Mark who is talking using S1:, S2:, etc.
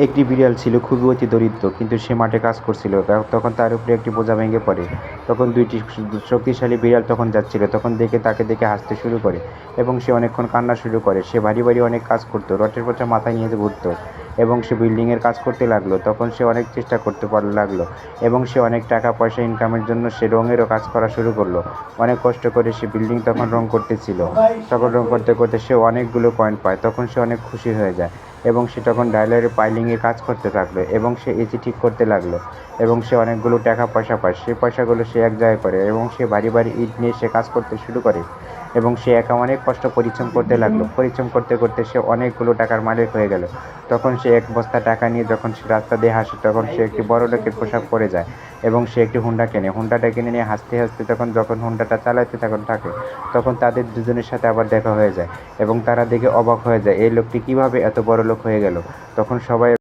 S1: একটি বিড়াল ছিল খুবই অতি দরিদ্র, কিন্তু সে মাঠে কাজ করছিল। তখন তার উপরে একটি বোঝা ভেঙে পড়ে। তখন দুইটি শক্তিশালী বিড়াল তখন যাচ্ছিল, তখন তাকে দেখে হাসতে শুরু করে এবং সে অনেকক্ষণ কান্না শুরু করে। সে ভারী ভারী অনেক কাজ করতো, রটের বোঝা মাথায় নিয়ে ঘুরতো এবং সে বিল্ডিংয়ের কাজ করতে লাগলো। তখন সে অনেক চেষ্টা করতে লাগলো এবং সে অনেক টাকা পয়সা ইনকামের জন্য সে রঙেরও কাজ করা শুরু করলো। অনেক কষ্ট করে সে বিল্ডিং তখন রং করতেছিল। তখন রং করতে করতে সে অনেকগুলো কয়েন পায়। তখন সে অনেক খুশি হয়ে যায় এবং সে তখন ডাইলারের পাইলিংয়ের কাজ করতে থাকলো এবং সে এসি ঠিক করতে লাগলো এবং সে অনেকগুলো টাকা পয়সা পায়। সেই পয়সাগুলো সে এক জায়গায় করে এবং সে ভারী ভারী ইট নিয়ে সে কাজ করতে শুরু করে এবং সে একা অনেক কষ্ট পরিশ্রম করতে লাগলো। পরিশ্রম করতে করতে সে অনেকগুলো টাকার মালিক হয়ে গেল। তখন সে এক বস্তা টাকা নিয়ে যখন সে রাস্তা দিয়ে হাসে, তখন সে একটি বড় লোকের পোশাক পরে যায় এবং সে একটি হুন্ডা কেনে। হুন্ডাটা কিনে নিয়ে হাসতে হাসতে যখন হুন্ডাটা চালাতে থাকে, তখন তাদের দুজনের সাথে আবার দেখা হয়ে যায় এবং তারা দেখে অবাক হয়ে যায়, এই লোকটি কিভাবে এত বড় লোক হয়ে গেল। তখন সবাই